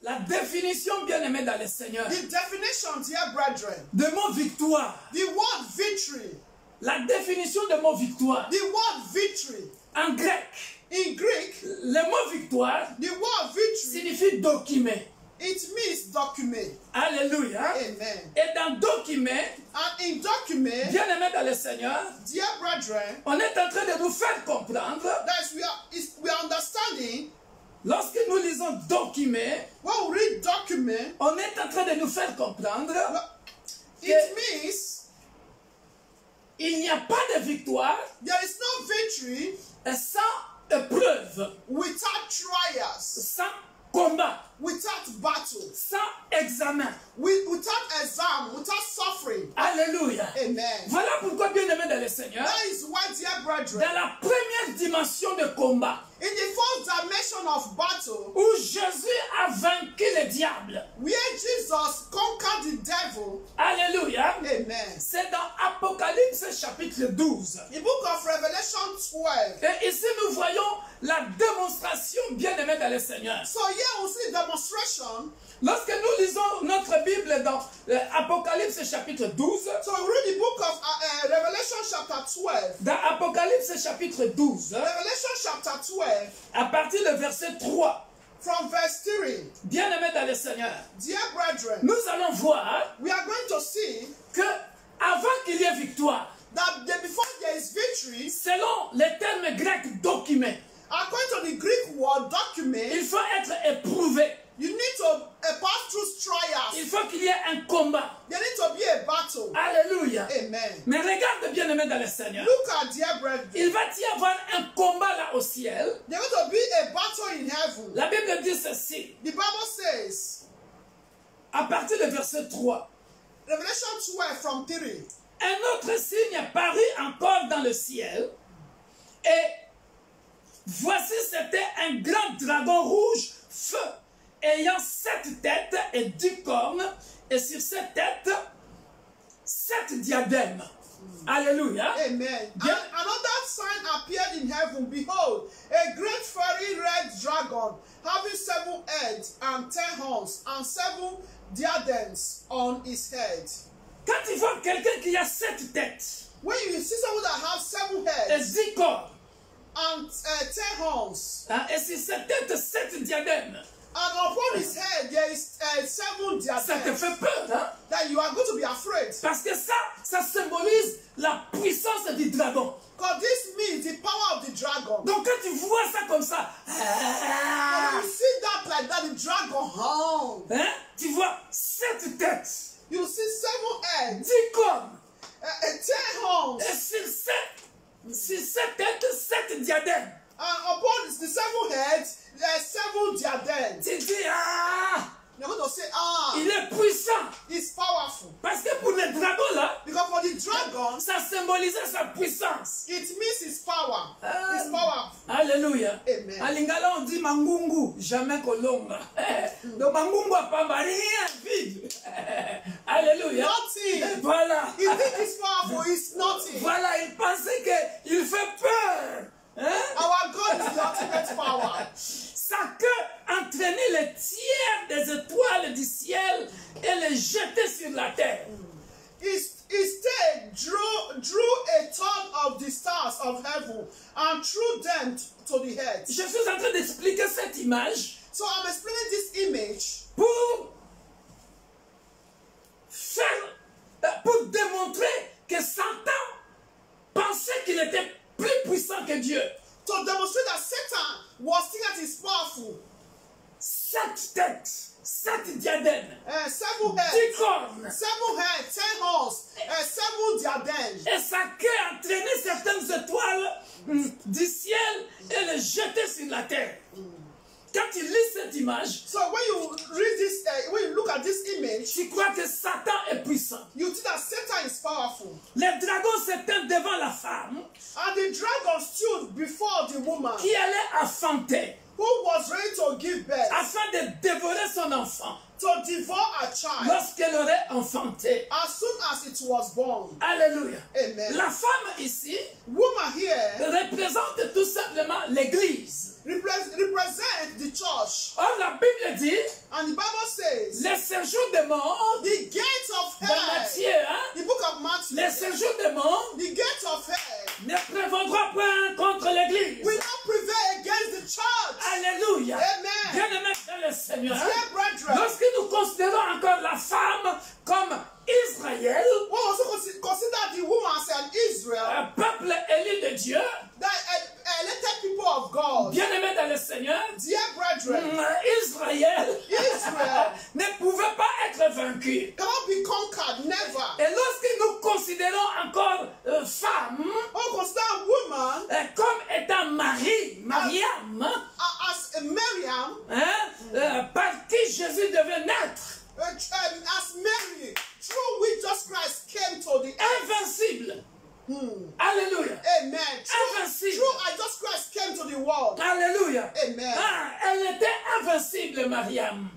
La définition, bien aimée dans le Seigneur, The definition, dear brethren, de mot victoire. the word victory, La définition de mot victoire. the word victory, En grec, in Greek, le mot victoire the word victory, signifie document. it means document. Alléluia. Amen. Et dans document, And in document, bien aimé dans le Seigneur, dear brethren, on est en train de nous faire comprendre, that we are understanding, lorsque nous lisons document, when we read document, on est en train de nous faire comprendre it means il n'y a pas de victoire there is no victory sans épreuve, without trials, sans combat, without battle, sans examen. without exam, without suffering. Alléluia. Amen. Voilà pourquoi, bien aimé dans le Seigneur, That is why, dear brethren, dans la première dimension de combat, in the first dimension of battle, où Jésus a vaincu le diable, where Jesus conquered the devil, alléluia, amen. c'est dans Apocalypse chapitre 12. The book of Revelation 12. Et ici, nous voyons la démonstration, bien aimée dans le Seigneur. So here we see the demonstration. Lorsque nous lisons notre Bible dans Apocalypse chapitre 12, So we read the book of Revelation chapter 12. dans Apocalypse chapitre 12, Revelation chapter 12, à partir du verset 3, from verse 3. bien aimé dans le Seigneur, Dear brethren, nous allons voir we are going to see que avant qu'il y ait victoire, that before there is victory, selon les termes grecs document, according to the Greek word document, il faut être éprouvé. you need to pass through trials. Il faut qu'il y ait un combat. There needs to be a battle. Alléluia. Amen. Mais regarde, bien aimé dans le Seigneur, Look at, dear brethren, il va y avoir un combat là au ciel. there's going to be a battle in heaven. La Bible dit ceci, The Bible says, à partir du verset 3. Revelation 12 from 3. Un autre signe apparut encore dans le ciel, et voici c'était un grand dragon rouge, feu, ayant 7 têtes et 10 cornes, et sur ces têtes, 7 diadèmes. Alléluia. Amen. And another sign appeared in heaven. Behold, a great fiery red dragon, having 7 heads and 10 horns, and 7 diadems on his head. Quand tu vois quelqu'un qui a 7 têtes When you see someone that has 7 et heads 10 cornes, and 10 horns, hein, et sur ces têtes 7 diadèmes, and upon his head there is 7 ça te diadems, fait peur, hein? that you are going to be afraid. Parce que ça symbolise la puissance du dragon. Because this means the power of the dragon. Donc quand tu vois ça comme ça, When you see that like that, the dragon, hein, tu vois 7 têtes, you see 7 heads, 10 cornes, 10 horns, et sur 7 têtes, 7 diadèmes. and upon the 7 heads, there are 7 diadems. Tu dis, You're going to say, il est puissant. it's powerful. Parce que pour le dragon là, Because for the dragon, ça symbolisait sa puissance. it means his power. It's powerful. Alléluia. Amen. En lingala on dit mangungu, jamais kolonga. Donc mangungu apamba rien, vide. Alléluia. Nothing. Voilà. If it is powerful, it's nothing. Voilà, il pensait qu'il fait peur. Hein? Our God is the ultimate power. Sa queue entraînait les tiers des étoiles du ciel et les jetait sur la terre. His tail drew a third of the stars of heaven and threw them to the earth. Je suis en train d'expliquer cette image So I'm explaining this image pour démontrer que Satan pensait qu'il était plus puissant que Dieu. to demonstrate that Satan was thinking that he's powerful. 7 têtes, 7 diadèmes, 7 10 heads, cornes. 7 heads, 10 horns, 7 diadems. Et sa queue entraînait certaines étoiles du ciel et les jetait sur la terre. Quand tu lis cette image, So when you read this, when you look at this image, tu crois que Satan est puissant. you think that Satan is powerful. Les dragons s'étaient devant la femme And the dragon stood before the woman qui allait affronter. who was ready to give birth, afin de dévorer son enfant to devour a child lorsqu'elle aurait enfanté. as soon as it was born. Alléluia. Amen. La femme ici Woman here représente tout simplement l'Église. represent the church. Or, la Bible dit, And the Bible says, les séjours des morts, the gates of dans hell, Matthieu, hein, the book of Matthew, les séjours des morts the gates of hell ne prévaudront point contre l'Église. will not prevail against the church. Alléluia. Amen. Bien-aimés dans le Seigneur, Dear brethren, lorsque nous considérons encore la femme comme Israël, we also consider the woman as an Israel, un peuple élu de Dieu, that elected people of God. bien-aimés dans le Seigneur, Dear brethren, Israël Israel ne pouvait pas être vaincu. cannot be conquered, never. Et lorsque nous considérons encore femme We consider a woman comme étant Marie, Mariam, as a Miriam, hein, par qui Jésus devait naître, as Mary, through which Jesus Christ came to the earth. invincible. Alléluia. Amen. Invincible. Through Jesus Christ came to the world. Alléluia. Amen. Ah, elle était invincible, Mariam.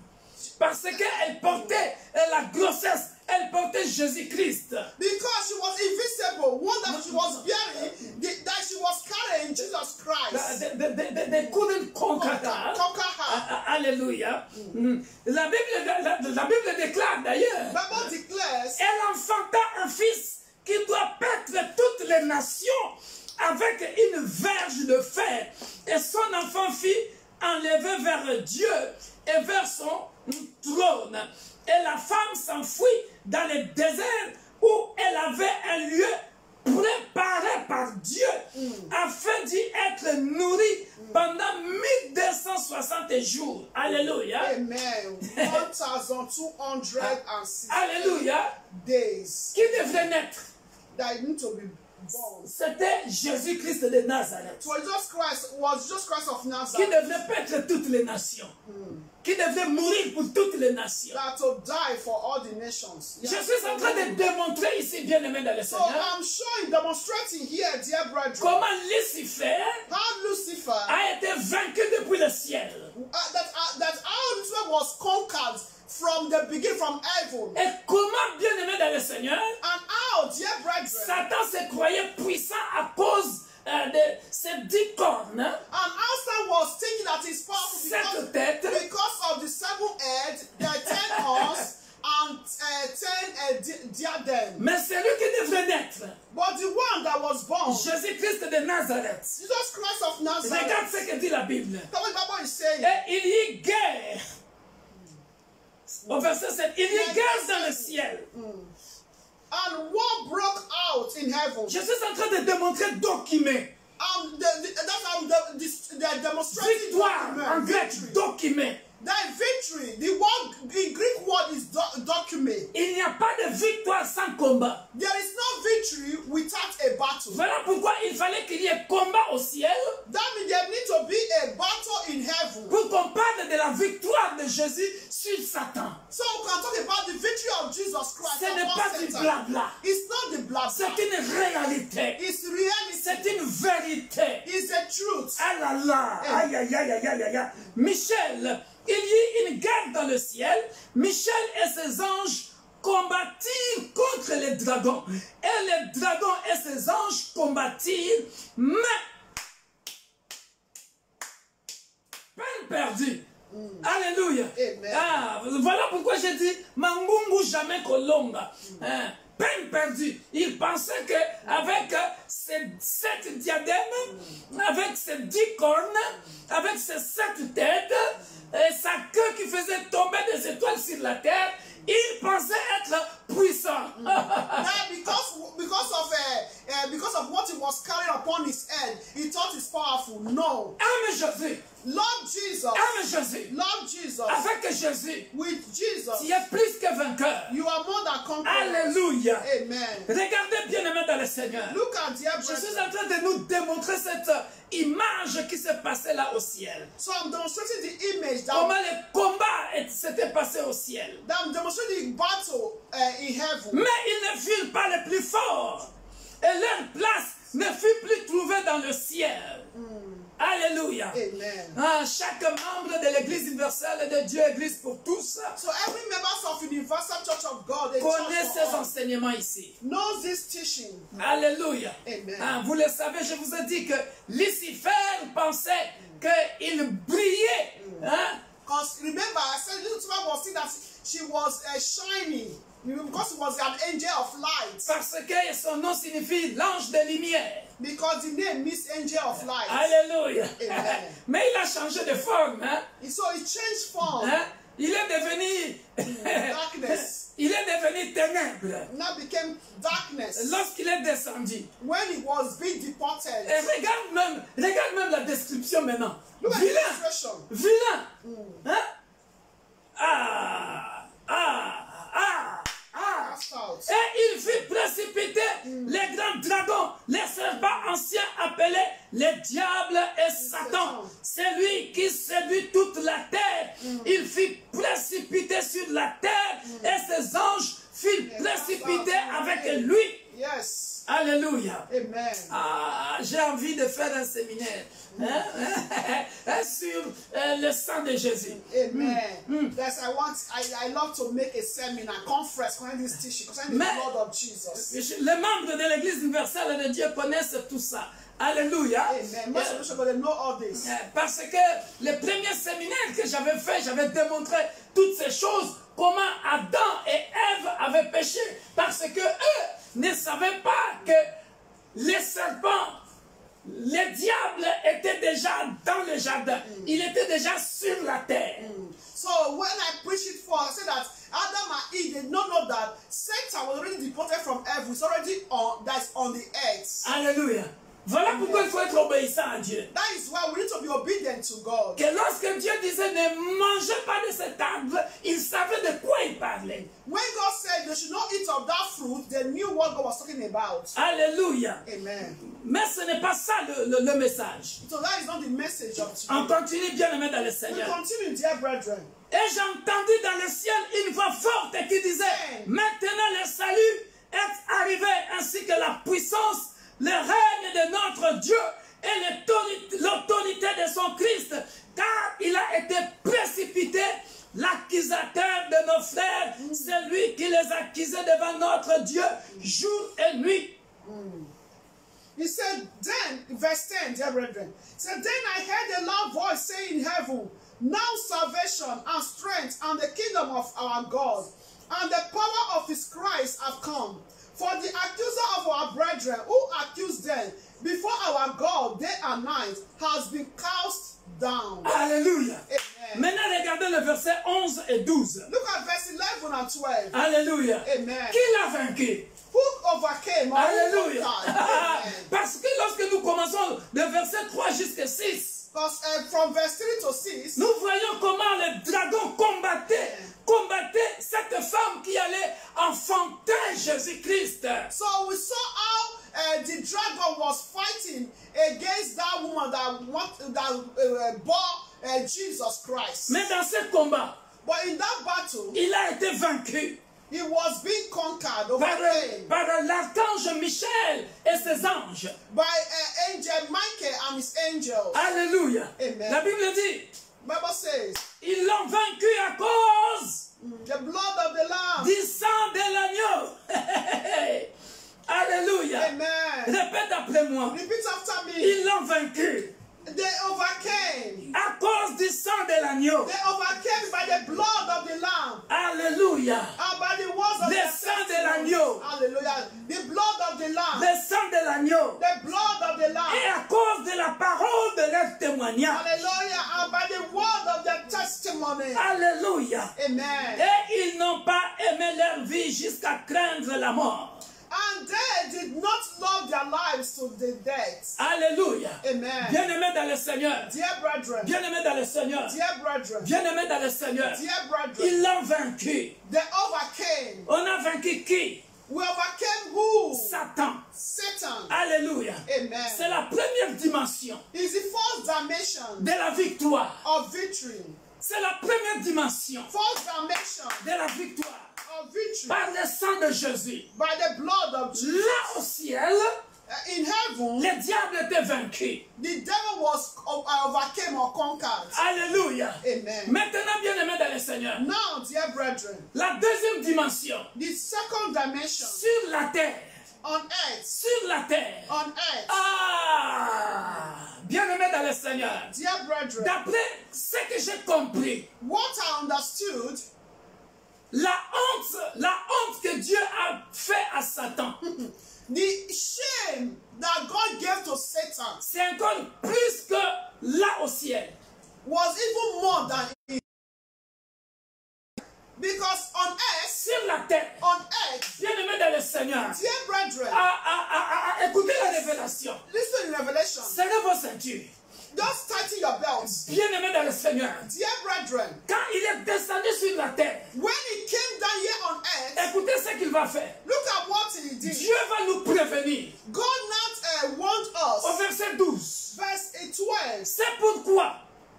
Parce qu'elle portait la grossesse, elle portait Jésus-Christ. Because she was invisible, one that she was bearing, that she was carrying Jesus Christ. They couldn't conquer her. Conquer her. Alléluia. La Bible déclare d'ailleurs, Bible declares, elle enfanta un fils qui doit paître toutes les nations avec une verge de fer. Et son enfant fut enlevé vers Dieu et vers son trône. Et la femme s'enfuit dans le désert où elle avait un lieu préparé par Dieu afin d'y être nourrie pendant 1260 jours. Alléluia. Amen. 1260 Alléluia. days Qui devrait naître? that need to be born. C'était Jésus-Christ de Nazareth. So Jesus Christ was Jesus Christ of Qui Nazareth devrait paître toutes les nations. Qui devrait mourir pour toutes les nations. that to die for all the nations. Je suis en train de démontrer ici, bien-aimé dans le So Seigneur, I'm showing, demonstrating here, dear brethren, comment Lucifer how Lucifer, a été vaincu depuis le ciel. that how Lucifer was conquered from the beginning, from heaven, Et comment, bien-aimé dans le Seigneur, and how, dear brethren, Satan se croyait puissant à cause de ces 10 cornes, and how Satan was thinking that he's powerful cette tête, because of the 7 heads, the 10 horns, and 10 diadems. mais celui qui devrait naître, But the one that was born, Jésus-Christ de Nazareth. Jesus Christ of Nazareth, Regarde ce que dit la Bible. that's what the Bible is saying. Et il y eut guerre. Au verset 7, il y eut guerre dans le ciel. And war broke out in heaven. Je suis en train de démontrer document. The demonstrating Victoire en grec, victory. document. That victory, the Greek word is document. Il n'y a pas de victoire sans combat. There is no victory without a battle. Voilà pourquoi il fallait qu'il y ait combat au ciel That means there need to be a battle in heaven. pour qu'on parle de la victoire de Jésus sur Satan. So we can talk about the victory of Jesus Christ. Ce n'est upon pas du Satan. blabla. It's not the blood. C'est une réalité. It's reality. C'est une vérité. It's the truth. Ah là là. Aïe aïe aïe aïe aïe aïe. Michel, il y eut une guerre dans le ciel. Michel et ses anges combattirent contre les dragons. Et les dragons et ses anges combattirent. Mais peine perdue. Alléluia. Amen. Ah, voilà pourquoi j'ai dit Mangungu jamais kolonga. Hein, peine perdue. Il pensait qu'avec ces 7 diadèmes, avec ces 10 cornes, avec ces 7 têtes, et sa queue qui faisait tomber des étoiles sur la terre, il pensait être puissant. That because of what he was carrying upon his head, he thought he's powerful. No. Aime Jésus. Lord Jesus. Aime Jésus. Lord Jesus. Avec Jésus, With Jesus, tu es plus que vainqueur. you are more than conquerors. Alléluia. Amen. Regardez bien aimé dans le Seigneur. Look at dear Je suis brethren. en train de nous démontrer cette image qui s'est passée là au ciel. So I'm demonstrating the image Comment that le combat s'était passé au ciel. I'm demonstrating the battle in heaven. Mais ils ne furent pas les plus forts. Et leur place ne fut plus trouvée dans le ciel. Alléluia. Amen. Ah, chaque membre de l'Église universelle de Dieu, Église pour tous, So every member of Universal Church of God, a connaît church ces for all, enseignements ici. knows this teaching. Alléluia. Amen. Ah, vous le savez, je vous ai dit que Lucifer pensait qu'il brillait. Hein? Because remember, I said Lucifer was saying that she was shining because she was an angel of light. Parce que son nom signifie l'ange de lumière. Because the name means angel of light. Alléluia. Amen. Mais il a changé de forme. Hein? So it changed form. Hein? Il est devenu Darkness. il est devenu ténèbres Now became darkness. lorsqu'il est descendu. When he was being deported. Et regarde même la description maintenant. Look at the Vilain, expression. vilain. Hein? Ah, ah, ah, ah. Cast out. Et il fit précipiter les grands dragons, les serpents anciens appelés les diables et Satan. C'est lui qui séduit toute la terre. Il fit précipiter sur la terre et ses anges furent précipités avec lui. Yes. Alléluia. Amen. Ah, j'ai envie de faire un séminaire sur le sang de Jésus. Amen. Yes, I love to make a seminar, conference concerning this teaching, concerning the blood of Jesus. Les membres de l'Église universelle de Dieu connaissent tout ça. Alléluia. Amen. Most of you should know all this. Parce que le premier séminaire que j'avais fait, j'avais démontré toutes ces choses, comment Adam et Ève avaient péché. Parce que eux ne savaient pas que les serpents, les diables étaient déjà dans le jardin. Il était déjà sur la terre. So when I preached it for, I said that Adam and Eve did not know that Satan was already deported from heaven. It's already on the earth. Alléluia. Voilà pourquoi il faut être obéissant à Dieu. That is why we need to be obedient to God. Que lorsque Dieu disait ne mangez pas de cet arbre, il savait de quoi il parlait. When God said they should not eat of that fruit, they knew what God was talking about. Alléluia. Amen. Mais ce n'est pas ça le message. So that is not the message of On today. continue bien aimé dans le We Seigneur. continue, dear brethren. Et j'ai entendu dans le ciel une voix forte qui disait, maintenant le salut est arrivé, ainsi que la puissance, le règne de notre Dieu et l'autorité de son Christ, car il a été précipité, l'accusateur de nos frères, c'est lui qui les accusait devant notre Dieu jour et nuit. He said, then, verse 10, dear brethren, said, then I heard a loud voice saying in heaven, now salvation and strength and the kingdom of our God and the power of his Christ have come. For the accuser of our brethren who accused them before our God day and night has been cast down. Alléluia. Amen. Maintenant, regardez le verset 11 et 12. Look at verse 11 and 12. Alléluia. Amen. Qui l'a vaincu? Who overcame? Or who Alléluia. conquered? Amen. Parce que lorsque nous commençons de verset 3 jusqu'à 6, Because from verse 3 to 6, nous voyons comment le dragon combattait cette femme qui allait enfanter Jésus-Christ. so we saw how the dragon was fighting against that woman that bore Jesus Christ. Mais dans ce combat, But in that battle, il a été vaincu he was being conquered, par overcame l'archange Michel et ses anges. by angel Michael and his angels. Alléluia. Amen. La Bible dit, Bible says, ils l'ont vaincu à cause the blood of the Lamb. du sang de l'agneau. Alléluia. Amen. Répète après moi. Repeat after me. Ils l'ont vaincu They overcame. à cause du sang de l'agneau. They overcame by the blood of the Lamb Alléluia. and by the words of Le their sang de testimony. l'agneau. Hallelujah. The blood of the Lamb. Le sang de l'agneau. The blood of the Et Lamb. à cause de la parole de leur témoignage. Hallelujah. And by the word of their testimony. Alléluia. Amen. Et ils n'ont pas aimé leur vie jusqu'à craindre la mort. And they did not love their lives to the death. Alléluia. Amen. Bien-aimé dans le Seigneur. Dear brethren. Bien-aimé dans le Seigneur. Dear brethren. Bien-aimé dans le Seigneur. Dear brethren. Ils l'ont vaincu. They overcame. On a vaincu qui? We overcame who? Satan. Satan. Alléluia. Amen. C'est la première dimension Is the first dimension de la victoire. of victory. C'est la première dimension First dimension de la victoire. of victory Par le sang de Jésus. by the blood of Jesus. Là au ciel, In heaven, le diable était vaincu. the devil was overcame or conquered. Alléluia. Amen. Maintenant, bien-aimés dans le Seigneur, Now, dear brethren, la deuxième dimension, the second dimension sur la terre, on earth, sur la terre. on earth, Bien-aimés dans le Seigneur, dear brethren, d'après ce que j'ai compris, what I understood, la honte que Dieu a fait à Satan, the shame that God gave to Satan c'est encore plus que là au ciel. was even more than it. Because on earth, Sur la terre, bien-aimés dans le Seigneur, dear brethren, écoutez la révélation. listen to Revelation. Serrez vos ceintures. Just tighten your belts. Bien-aimés dans le Seigneur, Dear brethren, quand il est descendu sur la terre, when he came down here on earth, écoutez ce qu'il va faire. look at what he did. Dieu va nous prévenir. God not warned Au us. verset 12. Verse 12. C'est pourquoi,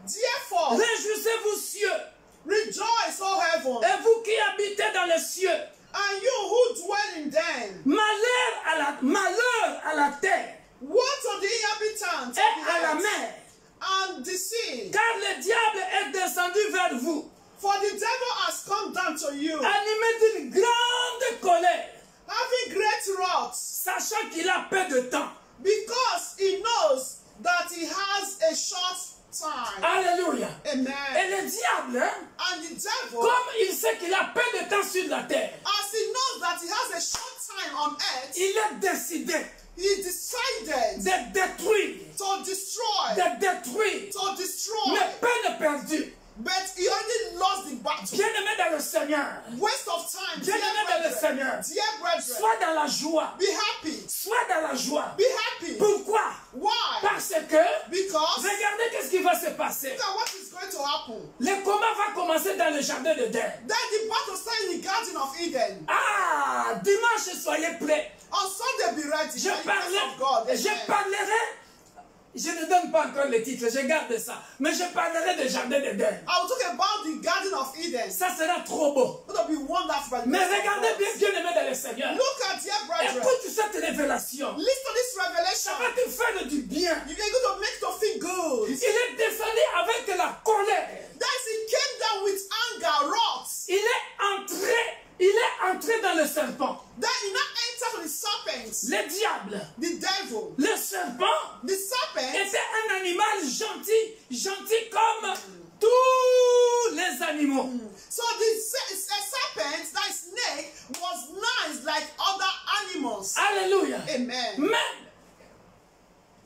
Therefore, réjouissez-vous cieux, rejoice, O heaven, et vous qui habitez dans les cieux. and you who dwell in them. Malheur à la terre Woe to the inhabitants et of à la the earth mer, and the sea. car le diable est descendu vers vous, For the devil has come down to you, animé d'une grande colère, having great wrath, sachant qu'il a peu de temps. because he knows that he has a short time. Alléluia. Amen. Et le diable, hein, And the devil, comme il sait qu'il a peu de temps sur la terre, as he knows that he has a short time on earth, il est décidé he decided de détruire, to destroy, mais peine perdue. but he already lost the battle. Bien-aimé dans le Seigneur, Waste of time, dear bien-aimé dans le brethren. Seigneur, Dear brethren, sois dans la joie, be happy. sois dans la joie. Be happy. Pourquoi? Why? Parce que, Because regardez qu'est-ce qui va se passer. look at what is going to happen. Le combat va commencer dans le jardin d'Éden. Then the battle starts in the Garden of Eden. Dimanche, soyez prêts. On Sunday, be ready. Je By the grace of God. Amen. parlerai, je ne donne pas encore le titre, je garde ça. Mais je parlerai du jardin d'Éden. I will talk about the Garden of Eden. Ça sera trop beau. It will be wonderful. By the Mais grace of regardez God. bien, bien-aimé dans le Seigneur. Look at dear brethren. Écoute cette révélation. Listen to this Ça revelation. va te faire du bien. You're going to make to feel good. Il est descendu avec la colère. That he came down with anger, wrath. Il est entré dans le serpent. Then he now entered to the serpents. Le diable, The devil. le serpent The serpent était un animal gentil comme tous les animaux. So the serpent, that snake, was nice like other animals. Alléluia. Amen. Mais,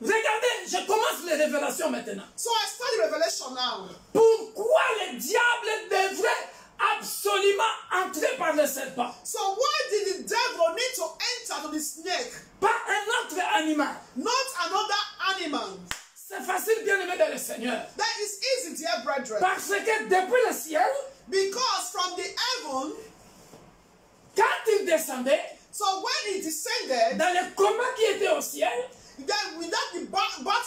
regardez, je commence les révélations maintenant. So I study Revelation now. Pourquoi le diable devrait absolument entrer par le serpent? So why did the devil need to enter to the snake, Pas un autre animal. not another animal? C'est facile, bien aimé dans le Seigneur. That is easy, dear brethren. Parce que depuis le ciel, Because from the heaven, quand il descendait, so when he descended, dans le combat qui était au ciel, then without the bat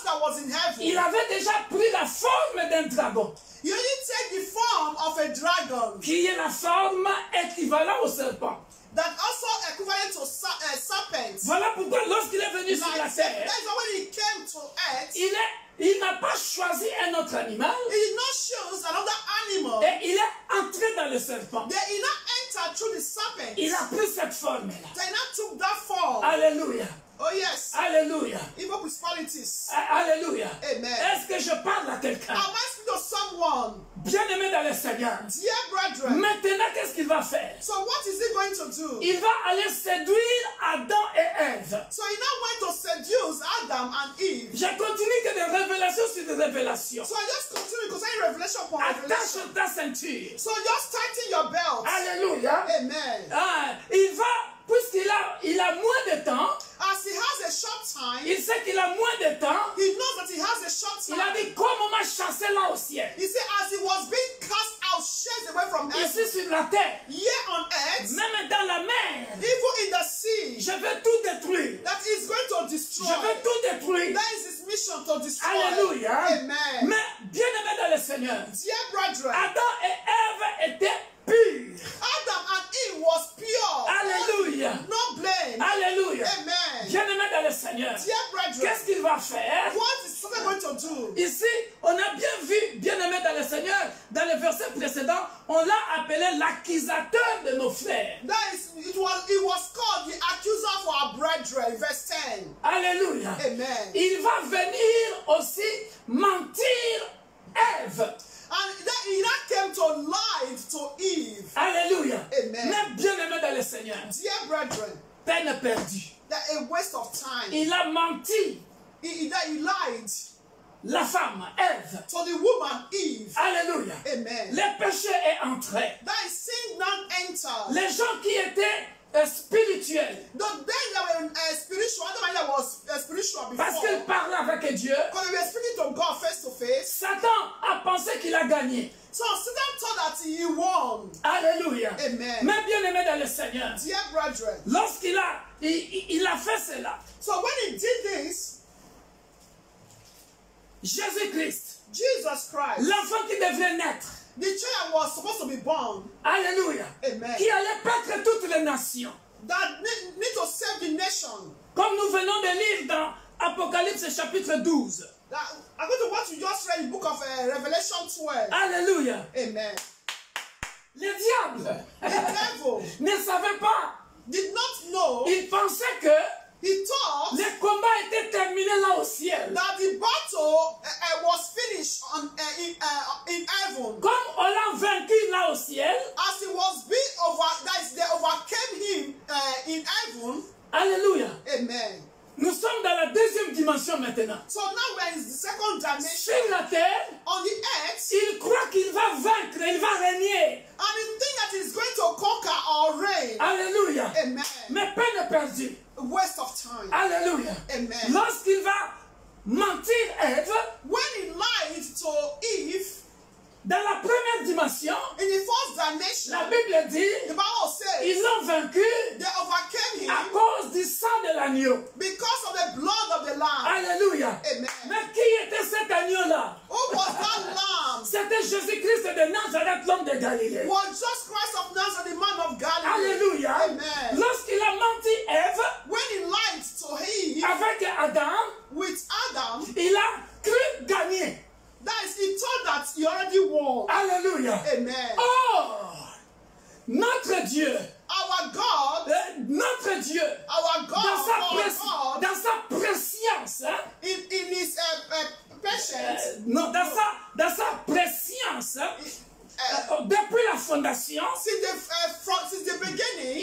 that was in heaven, il avait déjà pris la forme d'un dragon, he only take the form of a dragon, qui est la forme équivalente au serpent. that also equivalent to serpent. Voilà pourquoi lorsqu'il est venu sur la Like, terre, that's why when he came to earth, il n'a pas choisi un autre animal he did not choose another animal. et il est entré dans le serpent. Then he now entered through the serpent. Il a pris cette forme-là. They now took that form. Alléluia. Oh yes. Alléluia. Evil principalities. Alléluia. Amen. Est-ce que je parle à quelqu'un? Am I speaking to someone? Bien-aimé dans le Seigneur. Dear brethren. Maintenant, qu'est-ce qu'il va faire? So what is he going to do? Il va aller séduire Adam et Ève. So he now went to seduce Adam and Eve. Je continue que de révélation sur des révélations. So I just continue concerning revelation upon Attache revelation. ta ceinture. So just tighten your belt. Alléluia. Amen. Il va, puisqu'il a moins de temps, As he has a short time, il sait qu'il a moins de temps, he knows that he has a short il a time. dit comme on m'a chassé là au ciel. He said as he was being cast out, chased away from heaven, Ici sur la terre, here on earth, même dans la mer, even in the sea, je vais tout détruire. that he's going to Je destroy. vais tout détruire. That is his mission to destroy. Alléluia. Amen. Mais bien aimé dans le Seigneur, Dear brethren, Adam et Ève étaient purs. Adam and Eve was pure. Alléluia. No blame. Alléluia. Amen. Bien aimé dans le Seigneur, on l'a appelé l'accusateur de nos frères. That is, it was called the accuser for our brethren, verse 10. Alléluia. Amen. Il va venir aussi mentir Ève. And he that came to lie to Eve. Alléluia. Amen. Mais bien-aimé dans le Seigneur, Dear brethren, peine perdue. that a waste of time. Il a menti He lied la femme, Ève. to the woman Eve. Alléluia. Amen. Le péché est entré. That is sin now entered. Les gens qui étaient spirituels, The days that were spiritual, the man that was spiritual parce before, qu'ils parlaient avec Dieu, because they were speaking to God face to face. Satan a pensé qu'il a gagné. So Satan thought that he won. Alléluia. Amen. Mais bien-aimé dans le Seigneur, Dear brethren, lorsqu'il a, il a fait cela, so when he did this, Jésus-Christ, Jesus Christ, l'enfant qui devait naître, the child was supposed to be born, Alléluia, Amen, qui allait paître toutes les nations, that need to save the nation. comme nous venons de lire dans Apocalypse chapitre 12. That, according to what you just read in the book of Revelation 12. Alléluia. Amen. Le diable The devil ne savait pas. did not know. Il pensait que He thought le combat était terminé là au ciel. that the battle was finished in heaven. Comme on l'a vaincu là au ciel, As he was being that is, they overcame him in heaven. Alléluia. Amen. Nous sommes dans la deuxième dimension maintenant. So now we're in the second dimension. Sur la terre, On the earth, il croit qu'il va vaincre, il va régner. and he thinks that he's going to conquer or reign. Alléluia. Amen. Mais peine perdue. A waste of time. Alléluia. Amen. Lorsqu'il va mentir Ève, When he lied to Eve, dans la première dimension, in the first dimension, la Bible dit, the Bible says ils l'ont vaincu they overcame him à cause du sang de l'agneau. because of the blood of the Lamb. Alléluia. Amen. Mais qui était cet agneau-là? Who was that Lamb? C'était Jésus-Christ de Nazareth, l'homme de Galilée. Was just Christ of Nazareth, the man of Galilee. Alléluia. Amen. Lorsqu'il a menti Ève When he lied to Eve avec Adam, with Adam, il a cru gagner. that is, he thought that he already won. Alléluia. Amen. Oh, notre Dieu, Our God, notre Dieu, our God, our God, dans sa préscience, hein, in his patience, non, dans sa préscience, hein, depuis la fondation, since the beginning,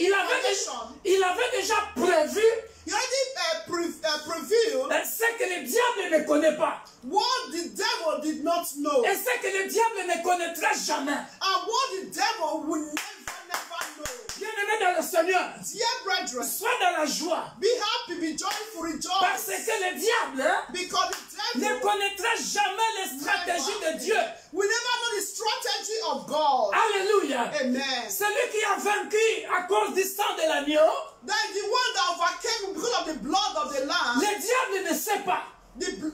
il avait déjà prévu he already prevailed ce que le diable ne connaît pas what the devil did not know, et ce que le diable ne connaîtra jamais. and what the devil will never know. Bien-aimé dans le Seigneur, Dear brethren, sois dans la joie, be happy, be joyful, parce rejoice, que le diable, hein, because the ne devil connaîtra jamais les stratégies de Dieu. will never know the strategy of God. Alléluia. Amen. Celui qui a vaincu à cause du sang de l'agneau, That is the one that overcame because of the blood of the Lamb. le diable ne sait pas The devil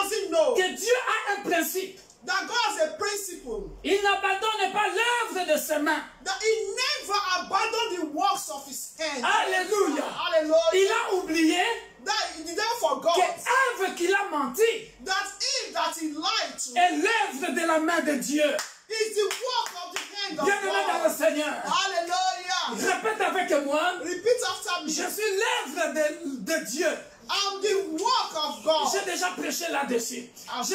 doesn't know que Dieu a un principe. that God has a principle, Il n'abandonne pas l'œuvre de ses mains. that he never abandoned the works of his hands. Alléluia. Hallelujah. Il a oublié That the devil forgot que l'œuvre qu'il a menti that Eve that he lied to est l'œuvre de la main de Dieu. is the work of the hand of Bien-aimé dans le God. Seigneur, Hallelujah. répète avec moi, Repeat after me. je suis l'œuvre de Dieu. I'm the work of God. J'ai déjà prêché là-dessus. Je suis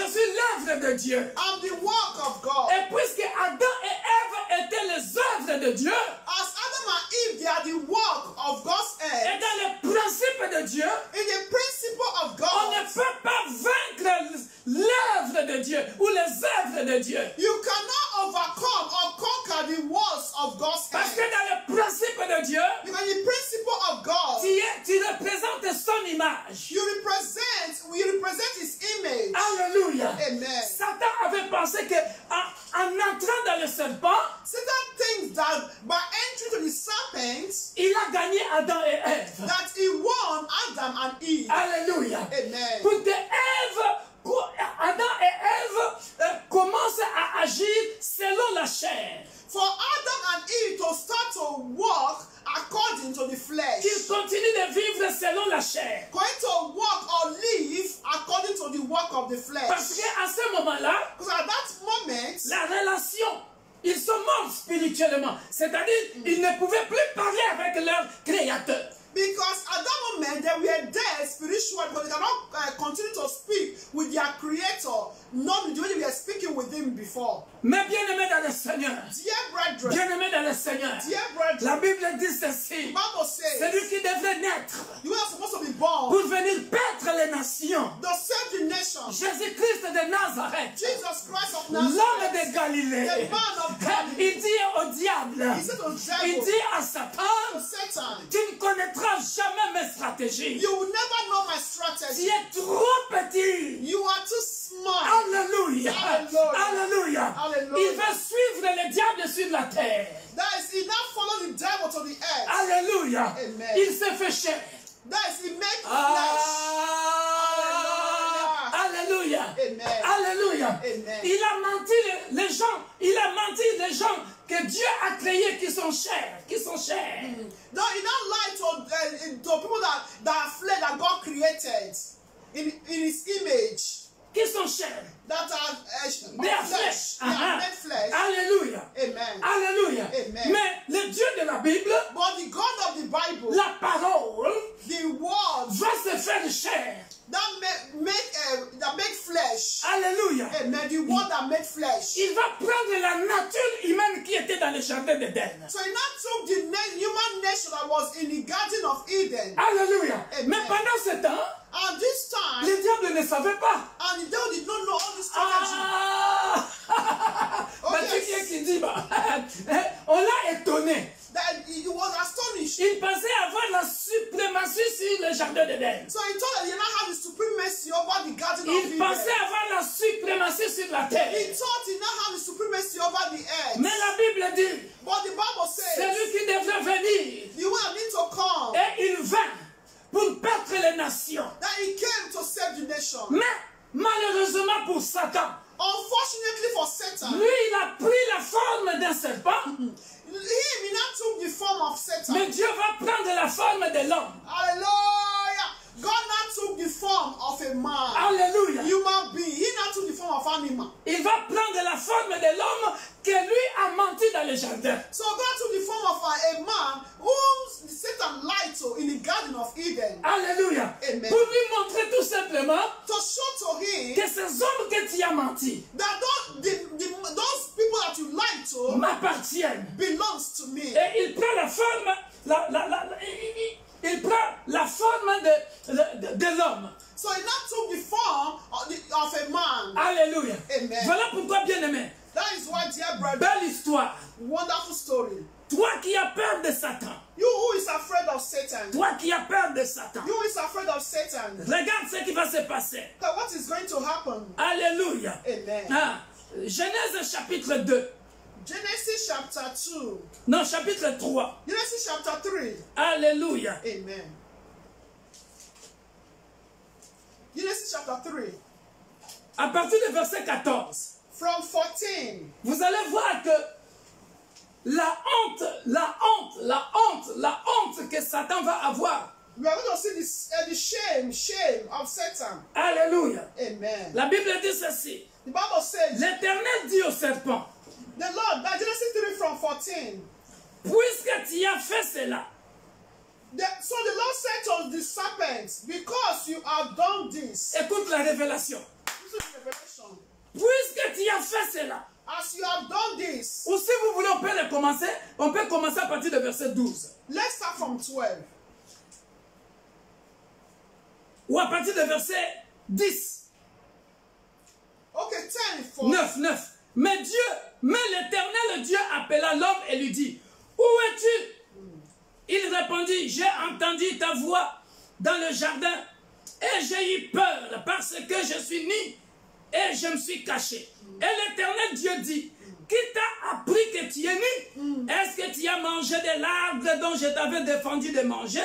l'œuvre de Dieu. I'm the work of God. Et puisque Adam et Ève étaient les œuvres de Dieu, As Adam and Eve, they are the work of God's et hand. dans le principe de Dieu, In the principle of on ne God, peut pas vaincre l'œuvre de Dieu ou les œuvres de Dieu. you cannot overcome or conquer the works of God's Parce que hand. dans le principe de Dieu, Because the principle of God, tu représentes son image. you represent his image. Alléluia. Amen. Satan avait pensé que en entrant dans le serpent, Satan thinks that by entering to the serpent, il a gagné Adam et Ève. that he won Adam and Eve. Alléluia. Amen. Pour que Adam et Ève commencent à agir selon la chair. For Adam and Eve to start to walk according to the flesh. Qu'ils continuent de vivre selon la chair. Going to walk or live according to the work of the Parce flesh. qu'à ce moment-là, Because at that moment, la relation Ils sont morts spirituellement. C'est-à-dire, ils ne pouvaient plus parler avec leur créateur. Because at that moment they were dead spiritually, but they cannot continue to speak with their creator, not the way they were speaking with him before. Mais bien-aimés dans le Seigneur, Dear brethren, bien-aimés dans le Seigneur, dear brethren, la Bible dit the ceci, Bible says celui qui devrait naître you are supposed to be born pour venir paître les nations, to save the nation. Jésus-Christ de Nazareth, Jesus Christ of l'homme Nazareth, de Galilée, the man of Galilee, il dit au diable, he said to il devil, dit à Satan, to Satan, tu ne connaîtras jamais mes stratégies. you will never know my Tu strategy. es trop petit. You are too smart. Alléluia. Hallelujah. Alléluia. Hallelujah. Il va suivre le diable sur la terre. That is, he now follow the devil to the earth. Alléluia. Amen. Il se fait chair. That is, he make flesh. Alléluia. Amen. Alléluia. Amen. Il a menti les gens. Il a menti les gens que Dieu a créés qui sont chers. Qui sont chers. No, he now lied to people that are flesh that God created in his image. Qui sont chers. That are They are flesh. They are made flesh. Alléluia. Amen. Alléluia. Amen. Mais le Dieu de la Bible, But the God of the Bible, la parole, the word va se faire chair. that make flesh. Alléluia. Amen. The word that made flesh. Il va prendre la nature humaine qui était dans le jardin d'Éden. So he now took the human nature that was in the Garden of Eden. Alléluia. Amen. Mais pendant ce temps, And this time, le diable ne savait pas. and the devil did not know all this strategy. Bah, tu viens qui dit, bah, on l'a étonné. That he was astonished. Il pensait avoir la suprématie sur le jardin d'Éden. So he thought that he now had the supremacy over the Garden of Il Eden. pensait avoir la suprématie sur la terre. He thought he now had the supremacy over the earth. Mais la Bible dit, But the Bible c'est says, lui qui devrait venir. the one need to come, Et il vint pour battre les nations. that he came to save the nation. Mais malheureusement pour Satan, Unfortunately for Satan, lui il a pris la forme d'un serpent. he now took the form of Satan. Mais Dieu va prendre la forme de l'homme. Hallelujah. God now took the form of a man, Alléluia. human being. He now took the form of animal. Il va prendre la forme de l'homme que lui a menti dans le jardin. So God took the form of a man whom Satan lied to in the Garden of Eden. Alléluia. Amen. Pour lui montrer tout simplement To show to him que ces hommes que tu as menti that those people that you lied to m'appartiennent. belongs to me. Et il prend la forme, il prend la forme de l'homme. So he now took the form of a man. Alléluia. Amen. Voilà pourquoi, bien-aimé, That is why, dear brother, belle histoire. wonderful story. Toi qui as peur de Satan, You who is afraid of Satan, toi qui as peur de Satan, you who is afraid of Satan, regarde ce qui va se passer. what is going to happen? Alléluia. Amen. Ah, Genèse chapitre 2. Genesis chapter 2. Non, chapitre 3. Genesis chapter 3. Alléluia. Amen. Genesis chapter 3. À partir du verset 14, From 14. vous allez voir que la honte que Satan va avoir. We are going to see the shame of Satan. Alléluia. Amen. La Bible dit ceci. The Bible says, L'Éternel dit au serpent, the Lord, that Genesis 3 from 14. puisque tu as fait cela, So the Lord said to the serpent, because you have done this. écoute la révélation. This is revelation. Puisque tu as fait cela, As you have done this, ou si vous voulez, on peut commencer à partir du verset 12. let's start from 12. Ou à partir du verset 10. Okay, 10 for 9. Mais l'Éternel Dieu appela l'homme et lui dit, où es-tu? Il répondit, j'ai entendu ta voix dans le jardin et j'ai eu peur parce que je suis nu et je me suis caché. Et l'Éternel Dieu dit, qui t'a appris que tu es nu? Est-ce que tu as mangé de l'arbre dont je t'avais défendu de manger?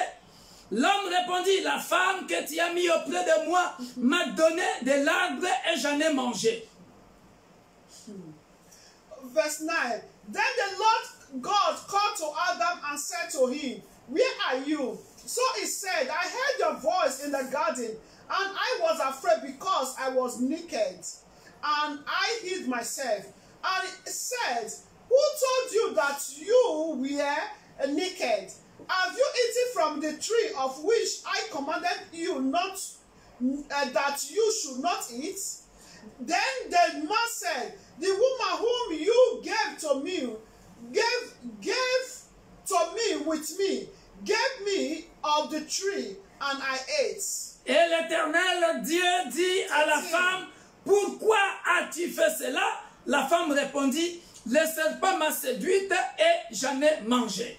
L'homme répondit, la femme que tu as mis auprès de moi m'a donné de l'arbre et j'en ai mangé. verse 9. Then the Lord God called to Adam and said to him, where are you? So he said, I heard your voice in the garden, and I was afraid because I was naked, and I hid myself. And he said, Who told you that you were naked? Have you eaten from the tree of which I commanded you not that you should not eat? Then the man said, the woman whom you gave to me with me, gave me of the tree, and I ate. Et l'Éternel Dieu dit à la femme, pourquoi as-tu fait cela? La femme répondit, le serpent m'a séduite et j'en ai mangé.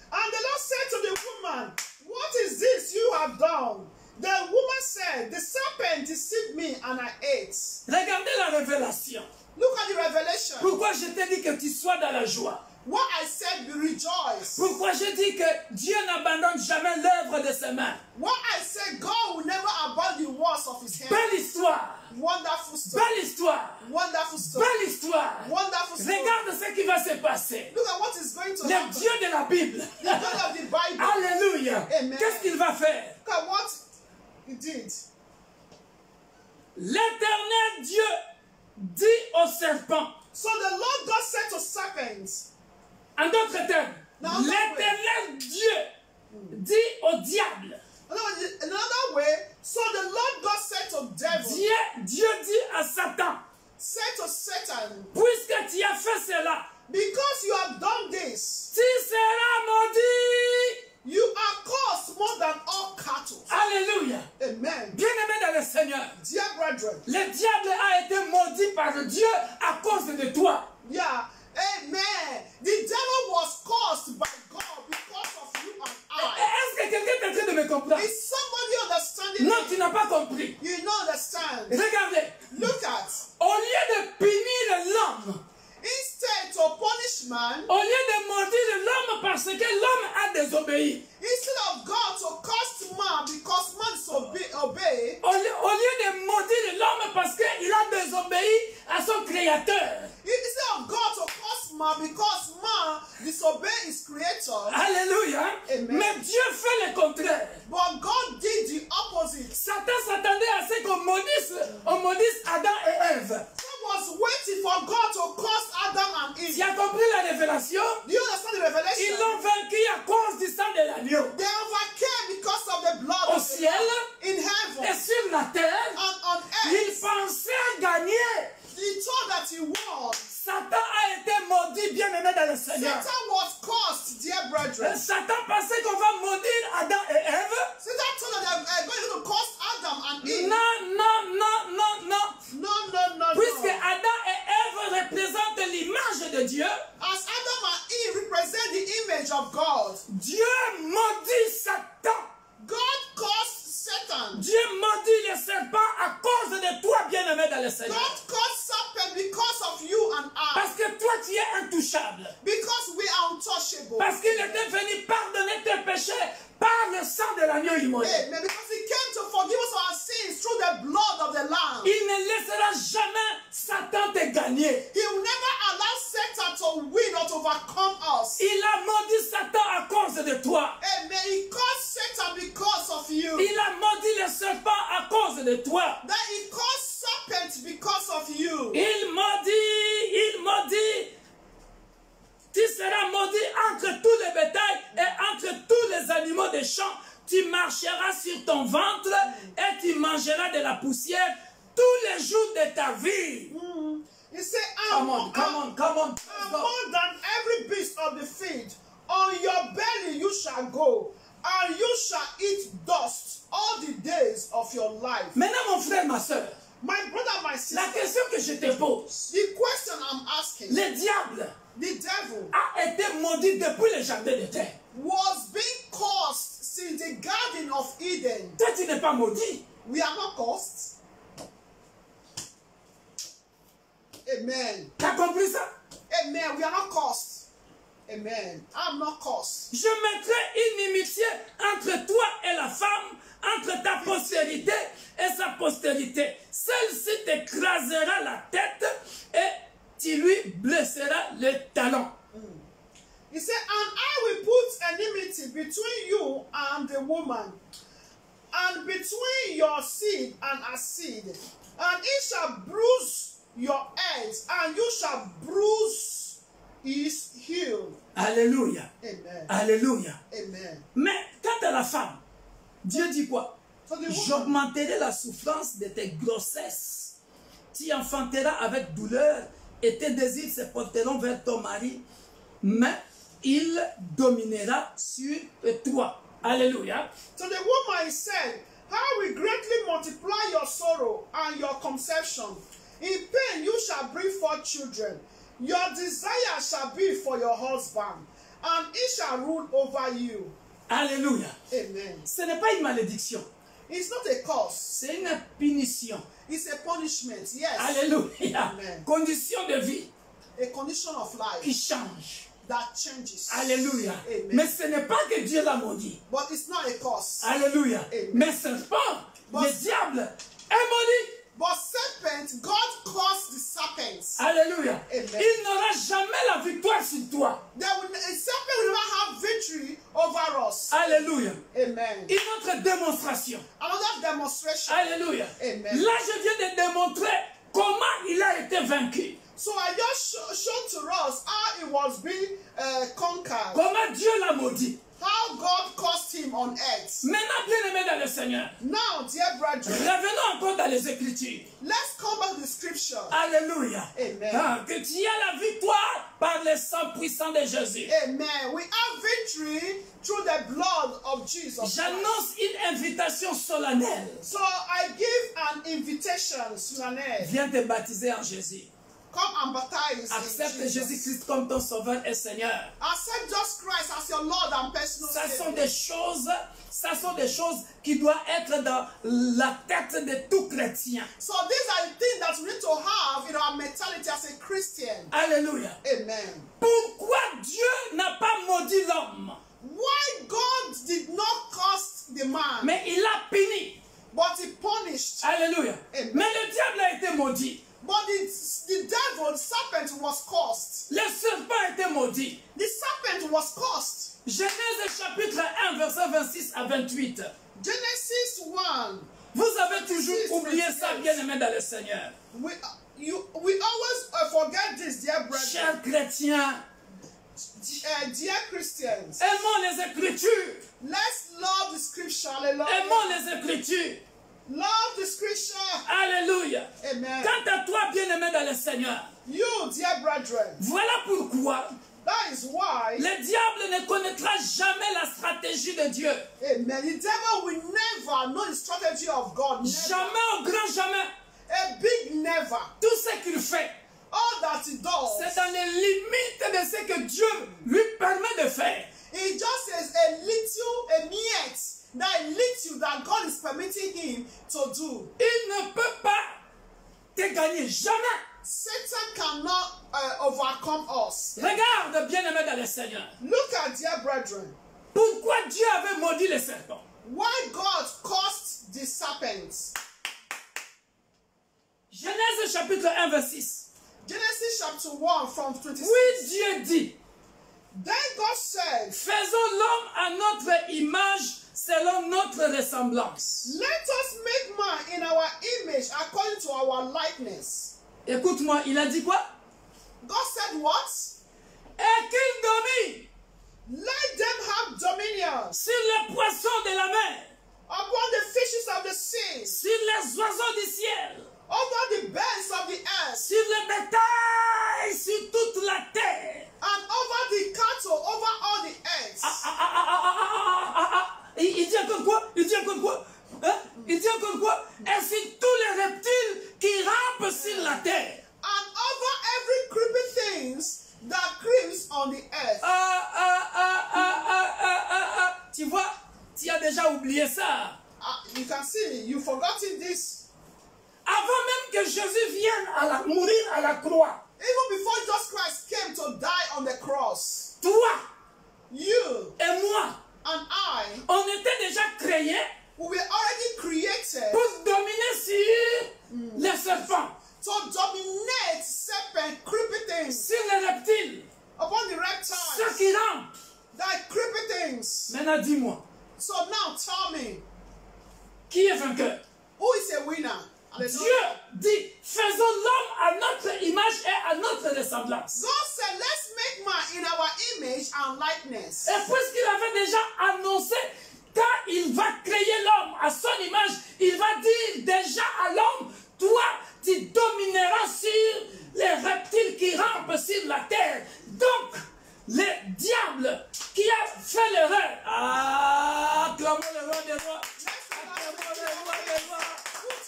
And the Lord said to the woman, what is this you have done? The woman said, the serpent deceived me and I ate. Regardez la révélation. Look at the revelation. Pourquoi je t'ai dit que tu sois dans la joie? What I said, rejoice. Pourquoi je dis que Dieu n'abandonne jamais l'œuvre de ses mains? What I said, God will never abandon the works of his hand. Belle histoire. Wonderful story. Belle histoire. Wonderful story. Belle histoire. Wonderful story. Regarde ce qui va se passer. Look at what is going to Le happen. Dieu de la Bible. The God of the Bible. Alléluia. Amen. Qu'est-ce qu'il va faire? Look at what he did. L'Éternel Dieu dit au serpent. So the Lord God said to serpents. En d'autres termes, Now, l'Éternel Dieu dit au diable. Another way, so the Lord God said to devil, Dieu dit à Satan, said to Satan, puisque tu as fait cela, because you have done this, tu seras maudit. you are cursed more than all cattle. Alléluia. Amen. Bien-aimé dans le Seigneur, Dear brethren, le diable a été maudit par Dieu à cause de toi. yeah, amen. The devil was cursed by God because of you and I. Est-ce que quelqu'un est en train de me comprendre? Is somebody understanding Non, me? tu n'as pas compris. You don't understand. Regardez, Look at, au lieu de punir l'homme, instead to punish man, au lieu de maudire l'homme parce que l'homme a désobéi, instead of God to curse man because man obey, au lieu de maudire l'homme parce qu'il a désobéi à son créateur. instead of God to curse man because man disobey his creator, Alléluia. Amen. Mais Dieu fait le contraire. but God did the opposite. Satan s'attendait à ce qu'on maudisse Adam et Ève. God was waiting for God to curse Adam and Eve. Tu as compris la révélation? Do you understand the revelation? Ils l'ont vaincu à cause du sang de l'agneau. They overcame because of the blood Au of the ciel Lamb. In et heaven sur la terre, and on ils earth. pensaient gagner. He told that he won. Satan a été maudit, bien-aimé dans le Seigneur. Satan was cursed, dear brethren. Satan pensait qu'on va maudire Adam et Ève. Satan told that they're going to curse Adam and Eve. Non, non, non, non, non. No. Puisque Adam et Ève représentent l'image de Dieu, As Adam and Eve represent the image of God, Dieu maudit Satan. God cursed Satan. Dieu maudit le serpent à cause de toi, bien-aimé dans le Seigneur. God cursed serpent because of you and I. Parce que toi, tu es intouchable. Because we are untouchable. Parce qu'il était venu pardonner tes péchés par le sang de l'agneau immolé. Amen. Because he came to forgive us our sins through the blood of the Lamb. Il ne laissera jamais Satan te gagner. He will never allow Satan to win or to overcome us. Il a maudit Satan à cause de toi. Amen. He cursed Satan because of you. Il a maudit le serpent à cause de toi. That he cursed serpent because of you. Il maudit. Tu seras maudit entre tous les bétails et entre tous les animaux des champs. Tu marcheras sur ton ventre et tu mangeras de la poussière tous les jours de ta vie. He said, Come on. I'm more than every beast of the field. On your belly you shall go, and you shall eat dust all the days of your life. Maintenant, mon frère, ma soeur, My brother, my sister, la question que je te pose, the question I'm asking, le diable the devil a été maudit depuis le jardin de terre. was being cursed since the Garden of Eden. Toi, tu n'es pas maudit. We are not cursed. Amen. Tu as compris ça? Amen. We are not cursed. Amen. I'm not cursed. Je mettrai une inimitié entre toi et la femme, entre ta postérité et sa postérité. Celle-ci t'écrasera la tête et tu lui blesseras le talon. He said, and I will put enmity between you and the woman, and between your seed and her seed, and it shall bruise your head, and you shall bruise is healed. Alléluia. Amen. Alléluia. Amen. Mais quant à la femme, Dieu dit quoi? So the woman, J'augmenterai la souffrance de tes grossesses. Tu enfanteras avec douleur et tes désirs se porteront vers ton mari, mais il dominera sur toi. Alléluia. so the woman said, I will greatly multiply your sorrow and your conception. In pain you shall bring forth children. Your desire shall be for your husband, and he shall rule over you. Alléluia. Amen. Ce n'est pas une malédiction, It's not a curse. c'est une punition. It's a punishment. Yes. Alléluia. Amen. Condition de vie A condition of qui life change. that changes. Alléluia. Amen. Mais ce n'est pas que Dieu l'a maudit. But it's not a curse. Alléluia. Amen. Mais serpent, le diable est maudit. But serpent, God caused the serpents. Alléluia. Amen. Il n'aura jamais la victoire sur toi. A serpent will never have victory over us. Alléluia. Amen. Une autre démonstration. Another demonstration. Alléluia. Amen. Là, je viens de démontrer comment il a été vaincu. So I just showed to us how it was being conquered. Comment Dieu l'a maudit. How God caused him on earth. Maintenant, bien-aimés dans le Seigneur, Now, dear brethren, revenons encore dans les Écritures. let's come back to the scripture. Alléluia. Amen. Ah, que tu aies la victoire par le sang puissant de Jésus. Amen. We have victory through the blood of Jesus Christ. J'annonce une invitation solennelle. So I give an invitation, Sunané. Viens te baptiser en Jésus. Come and baptize Accepte in Jesus. Jésus-Christ comme ton sauveur et Seigneur. Accept Jesus Christ as your Lord and personal Ça sont Savior. des choses qui doivent être dans la tête de tout chrétien. So these are the things that we need to have in our mentality as a Christian. Alléluia. Amen. Pourquoi Dieu n'a pas maudit l'homme, Why God did not curse the man, mais il l'a puni? but he punished. Alléluia. Amen. Mais le diable a été maudit. But the devil, the serpent was cursed. Le serpent a été maudit. The serpent was cursed. Genèse chapitre 1, verset 26 à 28. Genesis 1. Vous avez toujours 26, oublié ça, 28. bien-aimé dans le Seigneur. We always forget this, dear brethren. Chers chrétiens, Dear Christians, aimons les Écritures. let's love the scripture. Hallelujah. Aimons les Écritures. Love the scripture. Alléluia. Amen. Quant à toi, bien-aimé dans le Seigneur, You, dear brethren, voilà pourquoi that is why, le diable ne connaîtra jamais la stratégie de Dieu. amen, the devil will never know the strategy of God. Never. Jamais, au grand jamais. A big never. Tout ce qu'il fait, All that he does, c'est dans les limites de ce que Dieu lui permet de faire. he just says a niet, that little that God is permitting him to do. Il ne peut pas te gagner, jamais. Satan cannot overcome us. Regarde, bien-aimé dans le Seigneur. Look at, dear brethren, Pourquoi Dieu avait maudit les serpents? why God caused the serpents. Genèse chapitre 1, verset 6. Genesis chapter 1 from 26. Oui, Dieu dit, Then God said, faisons l'homme à notre image selon notre ressemblance. let us make man in our image according to our likeness. Écoute-moi, il a dit quoi? God said what? Et qu'il domine Let them have dominion sur les poissons de la mer, upon the fishes of the sea, sur les oiseaux du ciel, over the birds of the earth, sur le bétail, sur toute la terre. and over the cattle, over all the earth. Il dit encore quoi? Il dit encore quoi? Hein? Il dit encore quoi? Et sur tous les reptiles qui rampent sur la terre. And over every creeping things that creeps on the earth. Tu vois, tu as déjà oublié ça. You can see, you've forgotten this. Avant même que Jésus vienne mourir à la croix, Even before Jesus Christ came to die on the cross, toi you et moi, and I, on était déjà créés we were already created pour dominer sur les serpents, to dominate serpent, creepy things, sur les reptiles, upon the ceux reptiles, qui rampent. that creepy things. Maintenant, dis-moi, So now tell me, qui est vainqueur? who is a winner? Hallelujah. Dieu dit, faisons l'homme à notre image et à notre ressemblance. God said, let's make man in our image and likeness. Et puisqu'il avait déjà annoncé, quand il va créer l'homme à son image, il va dire déjà à l'homme, toi, tu domineras sur les reptiles qui rampent sur la terre. Donc, le diable qui a fait l'erreur, acclamons le roi des rois, acclamons le roi des rois,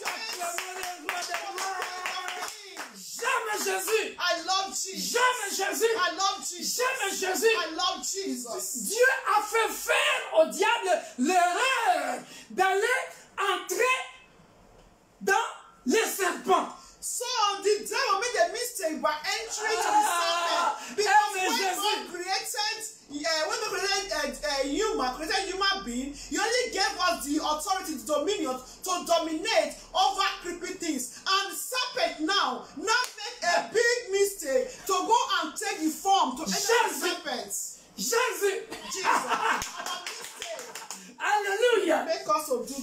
acclamons le roi des rois. J'aime Jésus. I love Jesus. J'aime Jésus. I love Jesus. J'aime Jésus. I love Jesus. Dieu a fait faire au diable l'erreur d'aller entrer dans les serpents. So the devil made a mistake by entering to the serpent. Because when God created human being, he only gave us the authority, the dominion to dominate over creepy things. And the serpent now make a big mistake to go and take the form to enter the serpent. Jésus. Jesus, our mistake. Alléluia. Make us to do.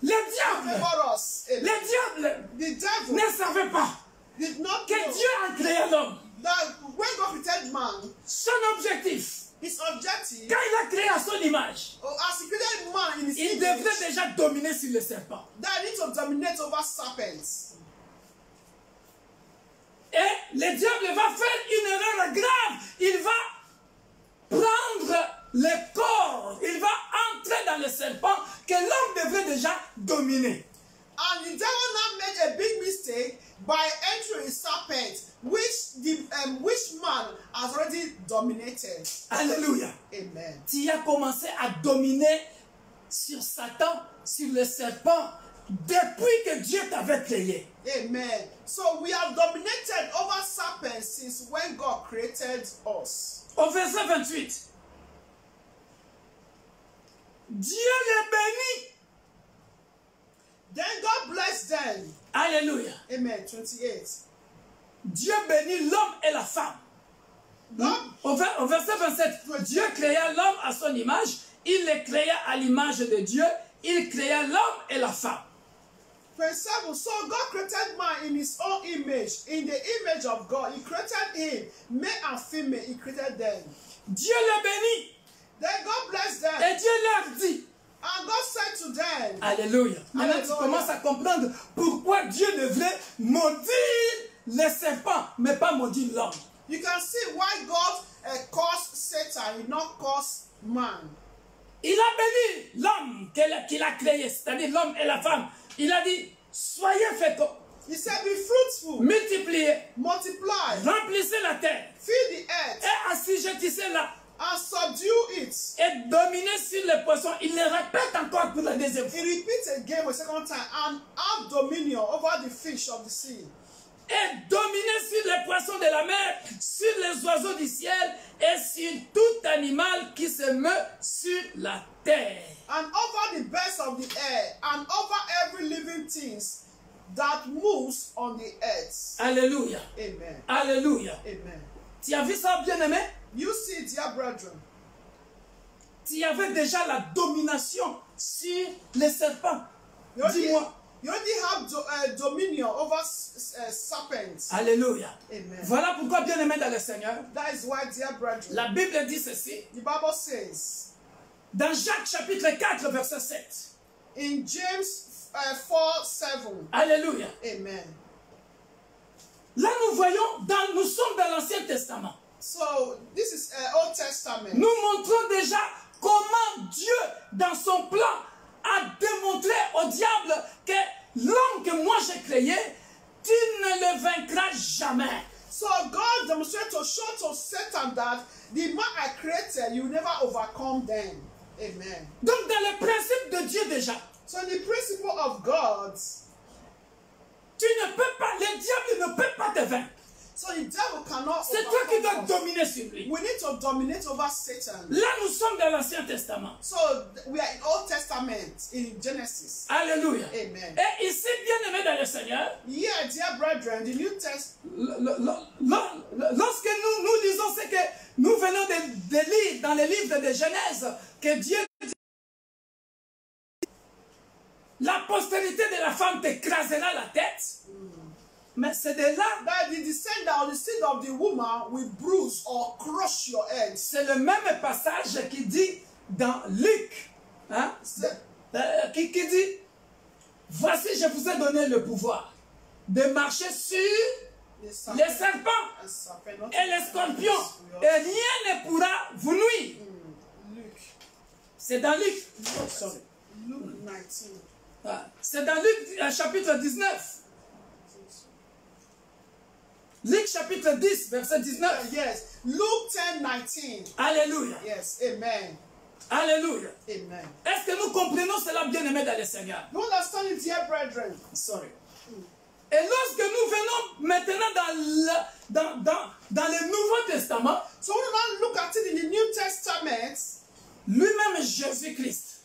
Le diable. For us. Le diable The devil ne savait pas did not que know Dieu a créé l'homme. that when God created man, Son objectif, his objective, quand il a créé à son image, as he created man in his il image, devrait déjà dominer sur le serpent. that he needs to dominate over serpents. Et le diable va faire une erreur grave. Il va prendre le corps, il va entrer dans le serpent que l'homme devrait déjà dominer. And the devil now made a big mistake by entering a serpent, which man has already dominated. Alléluia. Amen. Tu as commencé à dominer sur Satan, sur le serpent, depuis que Dieu t'avait créé. Amen. So we have dominated over serpents since when God created us. Au verset 28, Dieu les bénit. Then God blessed them. Alléluia. Amen. 28. Dieu bénit l'homme et la femme. God, Au verset 27, Dieu créa l'homme à son image, il les créa à l'image de Dieu, il créa l'homme et la femme. 27. So God created man in his own image. In the image of God, he created him. Male and female, he created them. Dieu les bénit. Then God blessed them. Et Dieu leur dit, And God said to them, Alléluia. Maintenant, tu Alléluia. commences à comprendre pourquoi Dieu devrait maudire les serpents, mais pas maudire l'homme. you can see why God cursed Satan, he did not curse man. Il a béni l'homme qu'il a créé, c'est-à-dire l'homme et la femme. Il a dit, soyez féconds, He said, be fruitful, multipliez, multiply, remplissez la terre fill the earth, et assujettissez-la and subdue it. et dominez sur les poissons. Il le répète encore pour la deuxième fois. He repeats again for a second time, and have dominion over the fish of the sea, Et dominez sur les poissons de la mer, sur les oiseaux du ciel et sur tout animal qui se meut sur la terre. and over the birds of the air, and over every living thing that moves on the earth. Alléluia. Amen. Alléluia. Amen. Tu as vu ça, bien-aimé? You see, dear brethren, Tu avais déjà la domination sur les serpents. Dis-moi. you already have dominion over serpents. Alléluia. Amen. Voilà pourquoi, bien-aimé dans le Seigneur, That is why, dear brethren, la Bible dit ceci. the Bible says Dans Jacques chapitre 4, verset 7. in James 4:7. Alléluia. Amen. Là, nous sommes dans l'Ancien Testament. So this is Old Testament. Nous montrons déjà comment Dieu, dans son plan, a démontré au diable que l'homme que moi j'ai créé, tu ne le vaincras jamais. So God demonstrated to show to Satan that the man I created, you never overcome them. Amen. Donc dans le principe de Dieu déjà, So in the principle of God, tu ne peux pas, le diable ne peut pas te vaincre. so the devil cannot C'est toi qui dois overcome us. dominer sur lui. We need to dominate over Satan. Là, nous sommes dans l'Ancien Testament. So we are in Old Testament, in Genesis. Alléluia. Amen. Et ici, bien aimé dans le Seigneur, Yeah, dear brethren, the New Testament, lorsque nous lisons ce que nous venons de lire dans les livres de Genèse, que Dieu dit, la postérité de la femme t'écrasera la tête. Mais c'est de là, that the descendant or the seed of the woman will bruise or crush your head. c'est le même passage qui dit dans Luc, hein, qui dit, voici je vous ai donné le pouvoir de marcher sur les serpents et les scorpions, et rien ne pourra vous nuire. C'est dans Luc. Luke 19. C'est dans Luc chapitre 19. Luc chapitre 10, verset 19. Yes. Luke 10:19. Alléluia. Yes. Amen. Alléluia. Amen. Est-ce que nous comprenons cela, bien-aimés dans le Seigneur? You understand it, dear brethren? Sorry. Et lorsque nous venons maintenant dans le Nouveau Testament, So when we now look at it in the New Testament, lui-même Jésus-Christ,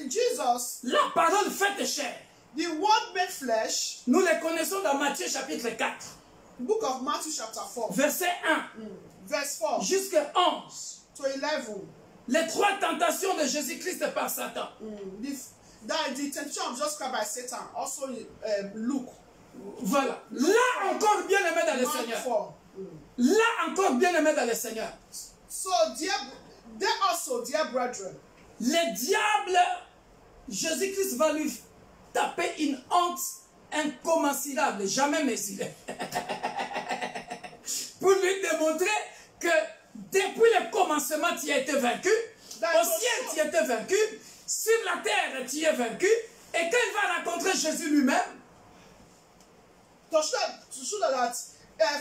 Jesus, la parole faite chair, the word made flesh, nous le connaissons dans Matthieu chapitre 4, the book of Matthew chapter 4, verset 1 verse 4 jusqu'à 11. to 11. Les trois tentations de Jésus-Christ par Satan. The temptation of Jesus Christ by Satan, also Luke. Voilà. Là encore bien aimé dans le Mark Seigneur. 4. Là encore bien aimé dans le Seigneur. So, there also, dear brethren, Le diable, Jésus-Christ va lui taper une honte incommensurable, jamais mesurée. Pour lui démontrer que depuis le commencement, tu as été vaincu. Au ciel, tu as été vaincu. Sur la terre, tu es vaincu. Et quand il va rencontrer Jésus lui-même, to show that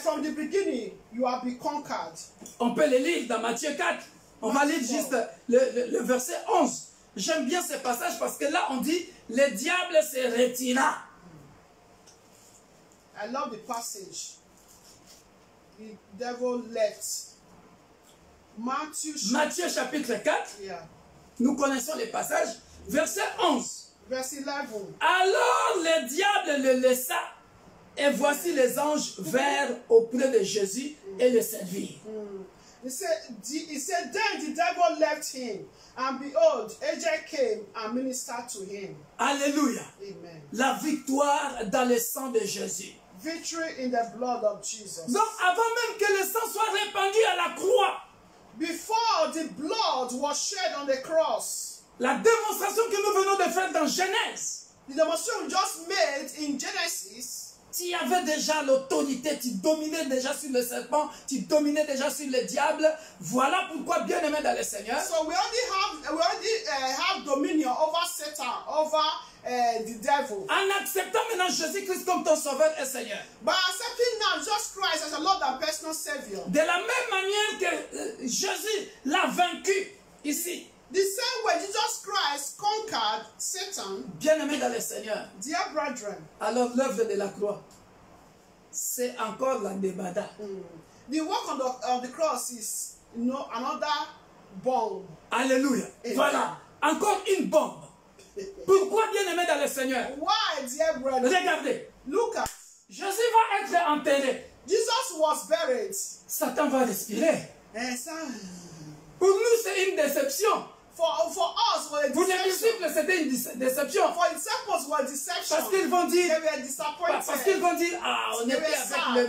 from the beginning, you have been conquered. on peut le lire dans Matthieu 4. On va lire juste le verset 11. J'aime bien ce passage parce que là, on dit, le diable se retira. I love the passage. The devil left. Matthieu chapitre 4, Yeah. nous connaissons les passages. Verset 11. Verse 11. Alors le diable le laissa, et voici les anges vinrent auprès de Jésus et le servirent. He said, then the devil left him, and behold, angel came and ministered to him. Alléluia. Amen. La victoire dans le sang de Jésus. Victory in the blood of Jesus. Donc avant même que le sang soit répandu à la croix, Before the blood was shed on the cross, la démonstration que nous venons de faire dans Genèse, the demonstration we just made in Genesis, tu avais déjà l'autorité, tu dominais déjà sur le serpent, tu dominais déjà sur le diable. Voilà pourquoi, bien aimé dans le Seigneur, so we already have dominion over Satan, over the devil. en acceptant maintenant Jésus-Christ comme ton sauveur et Seigneur, By accepting now Jesus Christ as a Lord and personal Savior, de la même manière que Jésus l'a vaincu ici, the same way Jesus Christ conquered Satan, bien aimé dans le Seigneur, dear brethren, alors l'œuvre de la croix, c'est encore la débada. the work of the cross is, another bomb. Alléluia. Amen. Voilà, encore une bombe. Pourquoi, bien aimé dans le Seigneur? Why, dear brethren? Regardez, Look at, Jésus va être enterré. Jesus was buried. Satan va respirer. And so, Pour nous, c'est une déception. for us, was a Pour les deception. disciples, c'était une déception. For the disciples, was deception. Parce qu'ils vont dire, They were disappointed. parce qu'ils vont dire, ah, on They était were avec sad. le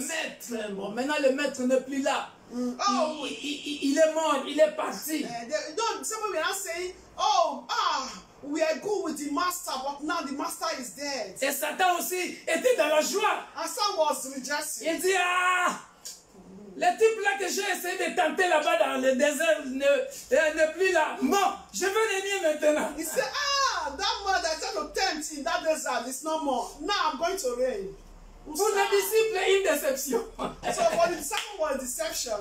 maître. Bon, maintenant, le maître n'est plus là. Oh, Il est mort, il est parti. some people are saying, we are good with the master, but now the master is dead. Et Satan aussi était dans la joie. And some was rejoicing. Il dit, ah, le type là que j'ai essayé de tenter là-bas dans le désert n'est plus là. Bon, je vais régner maintenant. He said, that man that tried to tempt in that desert is no more. Now I'm going to reign. Pour les disciples, une déception. So for the disciple was deception.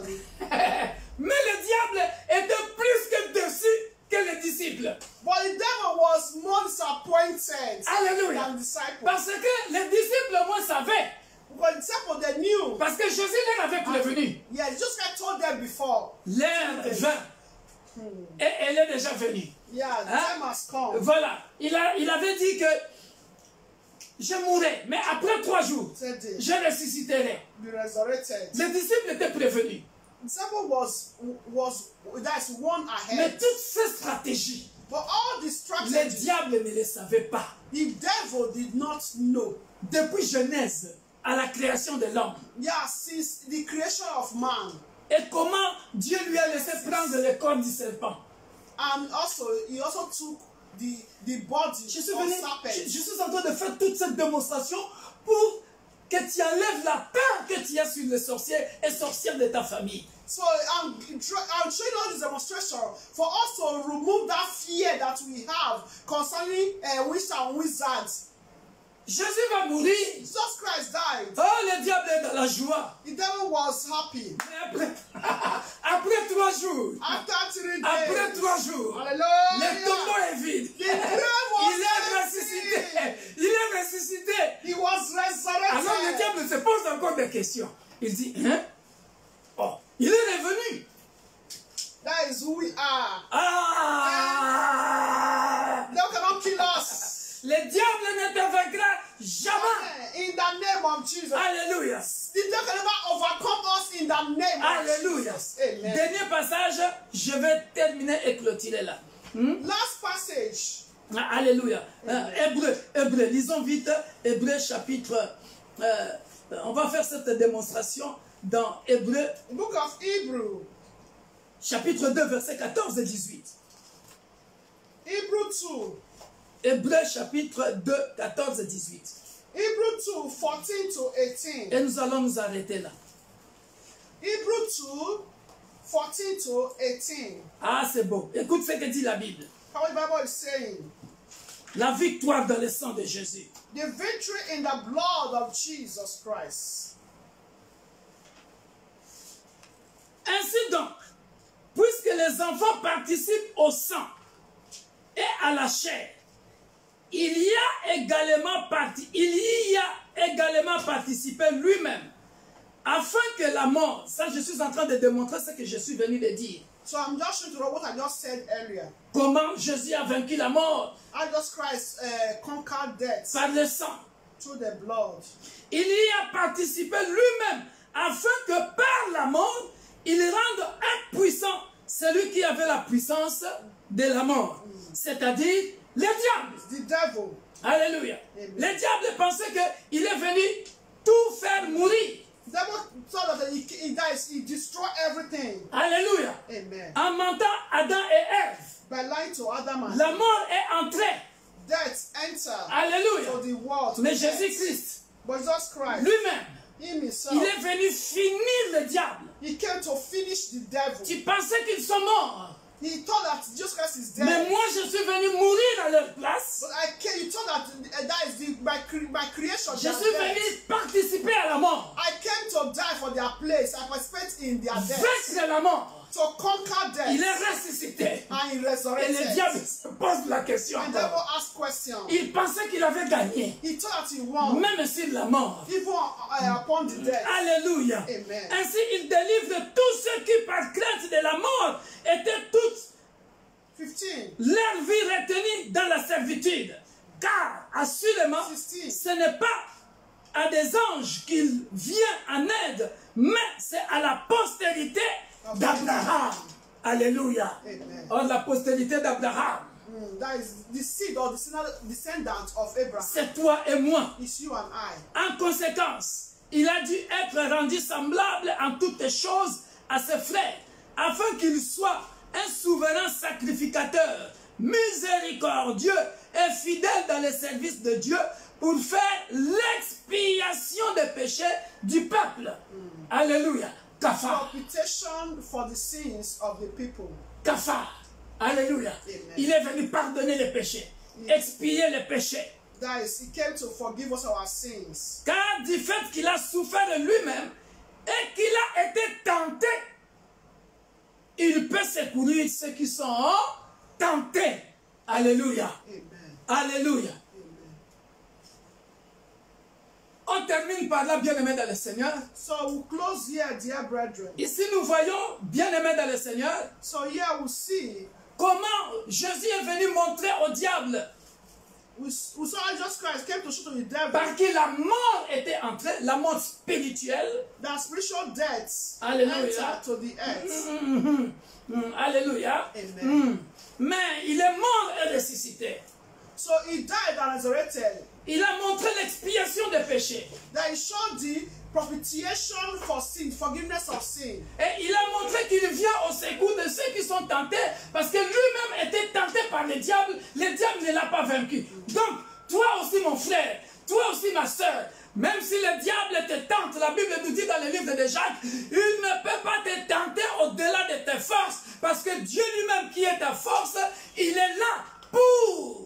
Mais le diable était plus que déçu que les disciples. But the devil was more disappointed Alléluia. than the disciple. Parce que les disciples, au moins, savaient. Because the disciple, they knew. Parce que Jésus leur avait prévenu. Yeah, just like told them before. L'heure vint. Et elle est déjà venue. Yeah, the time has come. Voilà. Il avait dit que je mourrai, mais après 3 jours, Said it. je ressusciterai. Be resurrected. Les disciples étaient prévenus. The disciple was that's one Mais ahead. toutes ces stratégies But all the Le strategies, diable ne les savait pas. the devil did not know. Depuis Genèse à la création de l'homme. Yeah, since the creation of man. Et comment Dieu lui a laissé prendre le corps du serpent. And also, he also took the body Je suis of venu, serpent. je suis en train de faire toute cette démonstration pour que tu enlèves la peur que tu as sur les sorciers et sorcières de ta famille. So I'm showing all this demonstration for us to remove that fear that we have concerning witches and wizards. Jésus va mourir. Jesus Christ died. Oh, le diable est dans la joie. The devil was happy. Mais après 3 jours, After 3 days. après 3 jours, Hallelujah. le tombeau est vide. The grave was Il est empty. ressuscité. Il est ressuscité. He was resurrected. Alors le diable se pose encore des questions. Il dit, hein? Oh, il est revenu. That is who we are. Ah! They cannot kill us. Le diable ne te vaincra jamais. In the name of Jesus. Alléluia. The devil can never overcome us in the name Alléluia. of Jesus. Amen. Dernier passage, je vais terminer et clôturer là. Last passage. Alléluia. Hébreu, lisons vite Hébreu chapitre. On va faire cette démonstration dans Hébreu Book of Hebrew. chapitre 2, versets 14 et 18. Hebrew 2. Hébreu chapitre 2, 14 et 18. Hebrew 2, 14 to 18. Et nous allons nous arrêter là. Hebrew 2, 14 to 18. Ah, c'est beau. Écoute ce que dit la Bible. How the Bible is saying. La victoire dans le sang de Jésus. The victory in the blood of Jesus Christ. Ainsi donc, puisque les enfants participent au sang et à la chair, il y a également participé lui-même, afin que la mort, ça je suis en train de démontrer ce que je suis venu de dire. So I'm just showing you what I just said earlier. Comment Jésus a vaincu la mort? How Jesus Christ conquered death Par le sang. through the blood. Il y a participé lui-même, afin que par la mort, il rende impuissant celui qui avait la puissance de la mort, c'est-à-dire le diable. The devil. Alléluia. Amen. Le diable pensait qu'il est venu tout faire mourir. The devil thought that he dies, he destroyed everything. Alléluia. Amen. En mentant Adam et Ève, By lying to Adam and la mort est entrée. death entered Alléluia. to the world. Mais to death. Jésus-Christ, But Jesus Christ, lui-même, him himself, il est venu finir le diable. he came to finish the devil. Tu pensais qu'ils sont morts. He thought that Jesus Christ is dead. Mais moi, je suis venu mourir à leur place. But you thought that that is my creation. Je their suis death. venu participer à la mort. I came to die for their place. I participate in their death. Vaincre la mort. To conquer death. Il est ressuscité. And he Et resurrected. le diable se pose la question. And the devil asked questions. Il pensait qu'il avait gagné. He thought that he won. Même sur la mort. Even upon the death. Alléluia. Amen. Ainsi, il délivre tous ceux qui, par crainte de la mort, étaient toutes 15. leur vie retenue dans la servitude. Car, assurément, 16. ce n'est pas à des anges qu'il vient en aide, mais c'est à la postérité d'Abraham. Alléluia. Amen. Oh, la postérité d'Abraham, That is the seed or the descendant of Abraham. c'est toi et moi. It's you and I. En conséquence, il a dû être rendu semblable en toutes choses à ses frères, afin qu'il soit un souverain sacrificateur, miséricordieux et fidèle dans le service de Dieu pour faire l'expiation des péchés du peuple. Alléluia. Kafar. Propitiation for the sins of the people. Kafar. Alléluia. Amen. Il est venu pardonner les péchés, expier les péchés. That is, he came to forgive us our sins. Car du fait qu'il a souffert de lui-même et qu'il a été tenté, il peut secourir ceux qui sont tentés. Alléluia. Amen. Alléluia. Amen. On termine par là, bien-aimés dans le Seigneur. So we'll close here, dear brethren. Ici, nous voyons, bien-aimés dans le Seigneur, So here we see comment Jésus est venu montrer au diable we saw Jesus Christ came to show to the devil Parce que la mort était entrée, la mort spirituelle. that spiritual death Alléluia. entered to the earth. Alléluia. Amen. Mais il est mort et ressuscité. So he died and resurrected. Il a montré l'expiation des péchés. That he showed the propitiation for sin, forgiveness of sin. Et il a montré qu'il vient au secours de ceux qui sont tentés, parce que lui-même était tenté par le diable ne l'a pas vaincu. Donc, toi aussi mon frère, toi aussi ma soeur, même si le diable te tente, la Bible nous dit dans le livre de Jacques, il ne peut pas te tenter au-delà de tes forces, parce que Dieu lui-même qui est ta force, il est là pour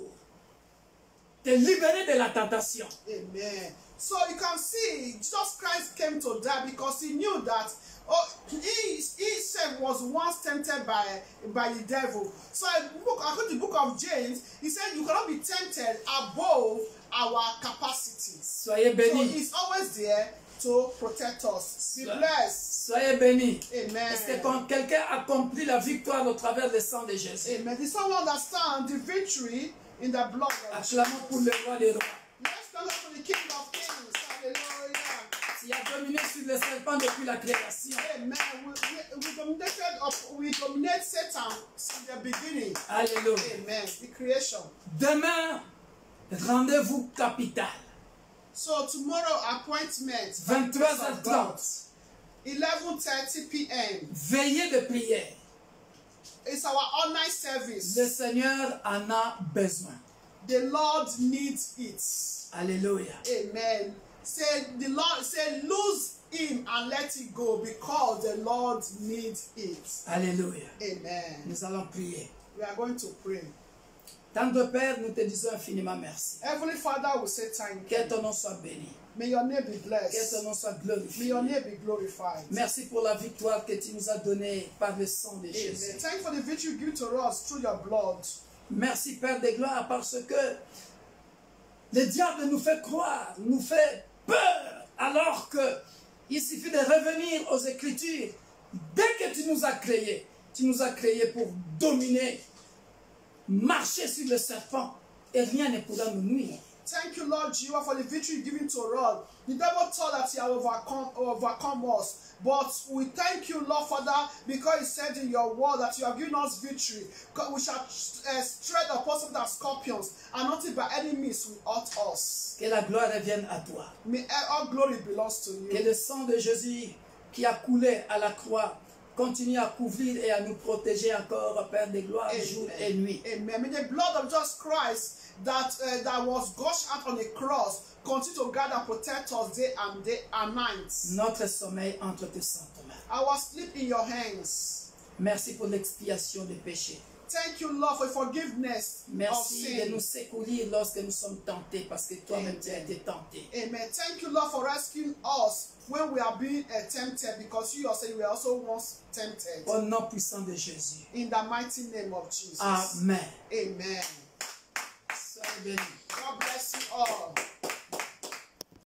te libérer de la tentation. Amen. So you can see, Jesus Christ came to die because he knew that he himself was once tempted by the devil. So according to the book of James, he said you cannot be tempted above our capacities. Soyez bénis. So he's always there to protect us. Be blessed. Soyez bénis. Amen. Est-ce que quand quelqu'un a accompli la victoire au travers du sang de Jésus? Amen. Did someone understand the victory in the blood of Jesus? Acclamons pour le roi des rois. Let's go to the King of Kings. Hallelujah. Il a dominé sur le serpent depuis la création. Amen. We dominate Satan since the beginning. Alléluia. Amen. The creation. Demain, rendez-vous capital. So tomorrow appointment. 23h30. 11:30 p.m. Veillée de prière. It's our all-night service. Le Seigneur en a besoin. The Lord needs it. Alléluia. Amen. Say the Lord, say lose him and let it go because the Lord needs it. Alléluia. Amen. Nous allons prier. We are going to pray. Tendre Père, nous te disons infiniment merci. Heavenly Father, we say thank Que you. ton nom soit béni. May your name be Que blessed. ton nom soit May glorifié. your name be glorified. Merci pour la victoire que tu nous as donnée par le sang de Amen. Jésus. Thank you for the victory you give to us through your blood. Merci Père de gloire parce que le diable nous fait croire, nous fait peur alors que il suffit de revenir aux Écritures. Dès que tu nous as créés pour dominer, marcher sur le serpent et rien ne pourra nous nuire. Thank you, Lord Jesus, for the victory given to us. The devil thought that he had overcome us. But we thank you, Lord, Father, because you said in your word that you have given us victory. We shall tread upon some that scorpions, and nothing by any means will hurt us. Que la gloire revienne à toi. May all glory belongs to Que you. le sang de Jésus qui a coulé à la croix continue à couvrir et à nous protéger encore, Père de gloire, jour et nuit. Amen. May the blood of Jesus Christ that was gushed out on the cross continue to guard and protect us day and night. Notre sommeil entre tes saintes mains. Our sleep in your hands. Merci pour l'expiation des péchés. Thank you, Lord, for forgiveness of Merci de sin. nous secourir lorsque nous sommes tentés, parce que toi-même tu as été tenté. Amen. Thank you, Lord, for rescuing us when we are being tempted, because you yourself were also once tempted. Au nom puissant de Jésus. In the mighty name of Jesus. Amen. Amen. Soyez bénis. God bless you all.